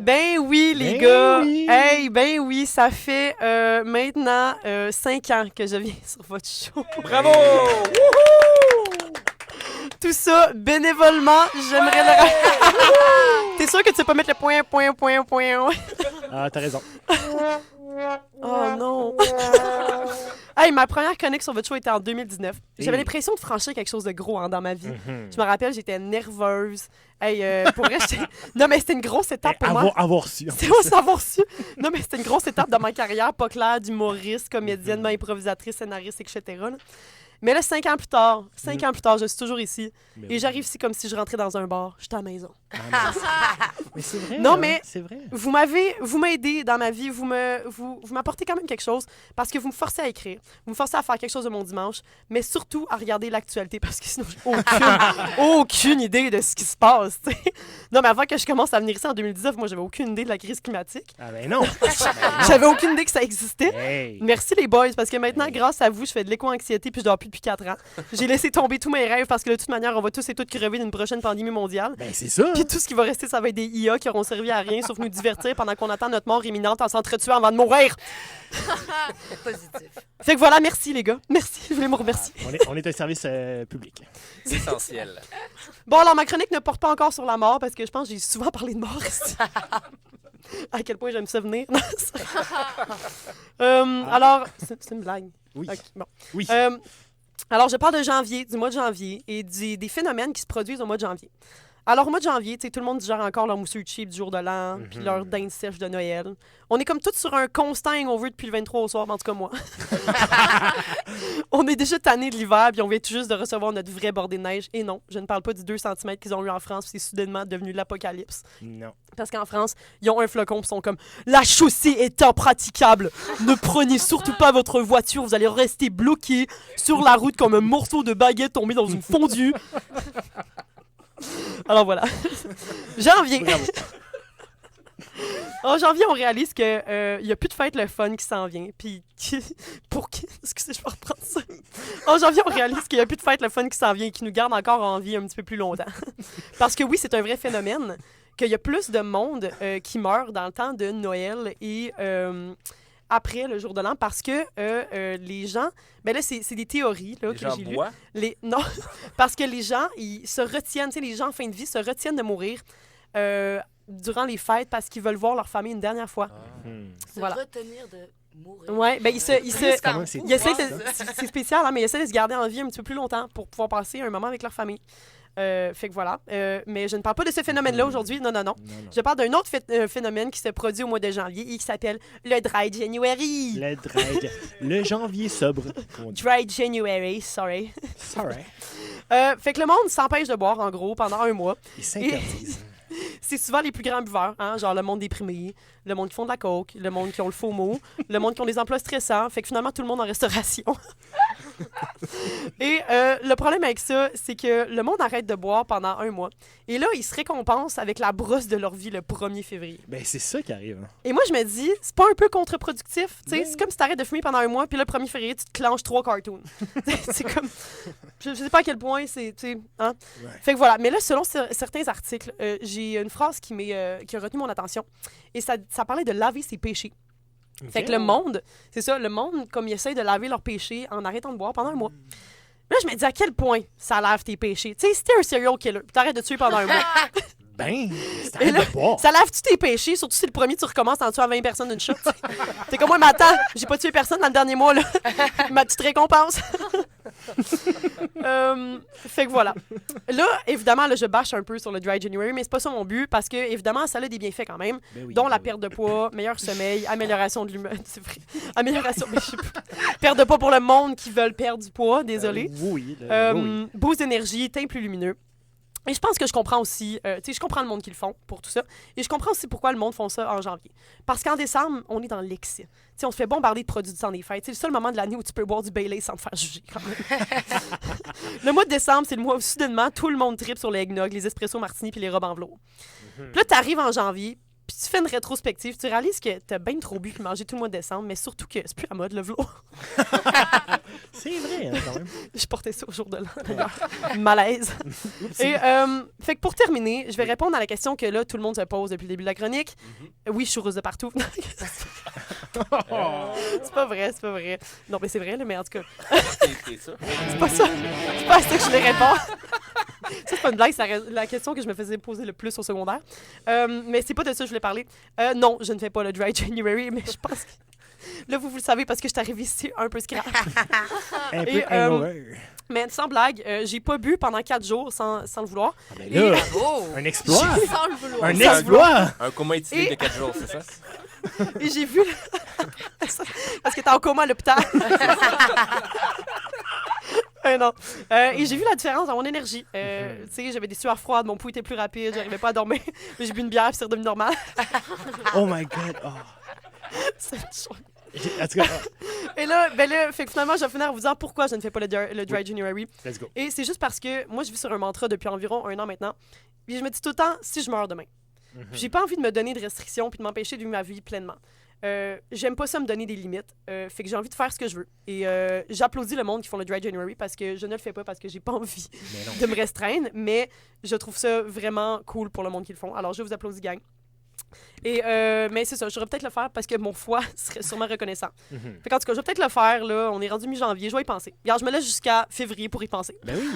Ben oui, les Ben gars. oui. Hey, ben oui, ça fait maintenant 5 ans que je viens sur votre show. Bravo! Tout ça, bénévolement, j'aimerais le... T'es sûr que tu sais pas mettre le point? Ah, t'as raison. Oh non! Hey, ma première chronique sur votre show était en 2019. J'avais Hey. l'impression de franchir quelque chose de gros dans ma vie. Mhm. Je me rappelle, j'étais nerveuse. Hey, pour vrai, non, mais c'était une grosse étape pour moi. Avoir su. C'est au savoir su. Non, mais c'était une grosse étape dans ma carrière, pas claire, d'humoriste, comédienne, improvisatrice, scénariste, etc. là. Mais là, 5 ans plus tard, je suis toujours ici. Ben Et oui. j'arrive ici comme si je rentrais dans un bar. J'étais à la maison. Mais c'est vrai. Non, hein, mais- c'est vrai. Vous m'aidez dans ma vie, vous m'apportez quand même quelque chose parce que vous me forcez à écrire, vous me forcez à faire quelque chose de mon dimanche, mais surtout à regarder l'actualité parce que sinon j'ai aucune idée de ce qui se passe. T'sais. Non, mais avant que je commence à venir ici en 2019, moi j'avais aucune idée de la crise climatique. Ah ben non. J'avais aucune idée que ça existait. Hey. Merci les boys, parce que maintenant, grâce à vous, je fais de l'éco-anxiété puis je dors plus depuis 4 ans. J'ai laissé tomber tous mes rêves parce que de toute manière, on va tous et toutes crever d'une prochaine pandémie mondiale. Ben c'est ça. Puis tout ce qui va rester, ça va être des IA qui auront servi à rien sauf nous divertir pendant qu'on attend notre mort imminente en s'entretuant avant de mourir. Positif. Fait que voilà, merci les gars. Merci, je voulais me remercier. On est un service public. C'est essentiel. Bon, alors ma chronique ne porte pas encore sur la mort parce que je pense que j'ai souvent parlé de mort ici. À quel point j'aime ça venir. Non, c'est- Alors, c'est une blague. Oui. Ok, bon. Oui. Alors, je parle de janvier, du mois de janvier et des phénomènes qui se produisent au mois de janvier. Alors, au mois de janvier, tu sais, tout le monde digère encore leur mousseux cheap du jour de l'an, puis leur dinde sèche de Noël. On est comme tous sur un constant hangover depuis le 23 au soir, en tout cas moi. On est déjà tanné de l'hiver, puis on vient tout juste de recevoir notre vraie bordée de neige. Et non, je ne parle pas du 2 cm qu'ils ont eu en France, puis c'est soudainement devenu l'apocalypse. Non. Parce qu'en France, ils ont un flocon, puis sont comme « La chaussée est impraticable! Ne prenez surtout pas votre voiture, vous allez rester bloqué sur la route comme un morceau de baguette tombé dans une fondue. » Alors voilà. Janvier. Bravo. En janvier, on réalise que y a plus de fête le fun qui s'en vient. Puis excusez, je vais reprendre ça. En janvier, on réalise qu'il y a plus de fête le fun qui s'en vient et qui nous garde encore en vie un petit peu plus longtemps. Parce que oui, c'est un vrai phénomène qu'il y a plus de monde qui meurt dans le temps de Noël et après le jour de l'an parce que les gens... Ben là, c'est des théories là, Les que gens j'ai lues. boivent. Non, parce que les gens, ils se retiennent, tu sais, les gens en fin de vie se retiennent de mourir durant les fêtes parce qu'ils veulent voir leur famille une dernière fois. Se Voilà. retenir de mourir. Ouais, ben ils se Comment c'est ils essaient ça? c'est spécial, hein, mais ils essaient de se garder en vie un petit peu plus longtemps pour pouvoir passer un moment avec leur famille. Fait que voilà. Mais je ne parle pas de ce phénomène-là aujourd'hui. Non. Non. Je parle d'un autre phénomène qui se produit au mois de janvier et qui s'appelle le Dry January. Le drag. Le janvier sobre. comme on dit. Dry January, sorry. Sorry. Fait que le monde s'empêche de boire, en gros, pendant un mois. Ils s'interdisent. C'est souvent les plus grands buveurs, hein? Genre le monde déprimé, le monde qui font de la coke, le monde qui ont le faux mot, le monde qui ont des emplois stressants. Fait que finalement, tout le monde en restauration. Et le problème avec ça, c'est que le monde arrête de boire pendant un mois. Et là, ils se récompensent avec la brosse de leur vie le 1er février. Ben c'est ça qui arrive. Hein. Et moi, je me dis, c'est pas un peu contre-productif? Tu sais, Ben- c'est comme si t'arrêtes de fumer pendant un mois, puis là, le 1er février, tu te clenches 3 cartoons. C'est comme... Je sais pas à quel point c'est... tu sais, hein? Ouais. Fait que voilà. Mais là, selon certains articles, j'ai une phrase qui a retenu mon attention. Et ça parlait de laver ses péchés. Fait que le monde, c'est ça, le monde, comme ils essayent de laver leurs péchés en arrêtant de boire pendant un mois. Là, je me dis à quel point ça lave tes péchés. Tu sais, si t'es un serial killer, puis t'arrêtes de tuer pendant un mois, Ben, c'est Et là, arrête de boire. ça lave-tu tes péchés? Surtout si le premier, tu recommences en tuant 20 personnes d'une shot. T'es comme moi, mais attends, j'ai pas tué personne dans le dernier mois, là. Ma petite récompense. Fait que voilà. Là, évidemment, là, je bâche un peu sur le Dry January, mais c'est pas ça mon but, parce que, évidemment, ça a des bienfaits quand même, Ben oui, dont ben la oui. perte de poids, meilleur sommeil, amélioration de l'humeur. C'est vrai. Amélioration, mais je sais pas. Perte de poids pour le monde qui veulent perdre du poids, désolé. Oui. Oui. Boost d'énergie, teint plus lumineux. Et je pense que je comprends aussi, tu sais, je comprends le monde qui le font pour tout ça. Et je comprends aussi pourquoi le monde font ça en janvier. Parce qu'en décembre, on est dans l'excès. Tu sais, on se fait bombarder de produits du temps des fêtes. C'est le seul moment de l'année où tu peux boire du Baileys sans te faire juger, quand même. Le mois de décembre, c'est le mois où, soudainement, tout le monde tripe sur les eggnog, les espresso martini puis les robes en velours. Puis là, t'arrives en janvier, Puis tu fais une rétrospective, tu réalises que t'as bien trop bu puis mangé tout le mois de décembre, mais surtout que c'est plus à mode, le vlog. C'est vrai, hein, quand même. Je portais ça au jour de l'an, d'ailleurs. Malaise. Et, fait que pour terminer, je vais répondre à la question que là, tout le monde se pose depuis le début de la chronique. Oui, je suis heureuse de partout. C'est pas vrai, c'est pas vrai. Non, mais c'est vrai, là, mais en tout cas, C'est ça. c'est pas ça. C'est pas à ça que je les réponds. Ça, c'est pas une blague, c'est la question que je me faisais poser le plus au secondaire. Mais c'est pas de ça que je voulais parler. Non, je ne fais pas le Dry January, mais je pense que... Là, vous le savez parce que je suis arrivée ici un peu scrap. Un peu Et, hangover. Mais sans blague, j'ai pas bu pendant 4 jours sans le vouloir. Ah, ben là, Bravo! un exploit! Sans le vouloir. Un Sans le exploit! Un coma étiré Et- de 4 jours, c'est ça? Et j'ai vu... Parce que t'es en coma à l'hôpital. Non. Et j'ai vu la différence dans mon énergie. Tu sais, j'avais des sueurs froides, mon pouls était plus rapide, j'arrivais pas à dormir. J'ai bu une bière, puis c'est redevenu normal. Oh my God! Oh. C'est chouette. En tout cas, Et là, fait que finalement, je vais finir en vous disant pourquoi je ne fais pas le Dry January. let's go. Et c'est juste parce que moi, je vis sur un mantra depuis environ 1 an maintenant. Puis je me dis tout le temps, si je meurs demain. Puis j'ai pas envie de me donner de restrictions puis de m'empêcher de vivre ma vie pleinement. J'aime pas ça me donner des limites. Fait que j'ai envie de faire ce que je veux. Et j'applaudis le monde qui font le Dry January parce que je ne le fais pas parce que j'ai pas envie Mais non. de me restreindre. Mais je trouve ça vraiment cool pour le monde qui le font. Alors je vous applaudis, gang. Et mais c'est ça, je devrais peut-être le faire parce que mon foie serait sûrement reconnaissant. Fait qu'en tout cas, je vais peut-être le faire, là. On est rendu mi-janvier, je vais y penser. Regarde, je me laisse jusqu'à février pour y penser. Ben oui!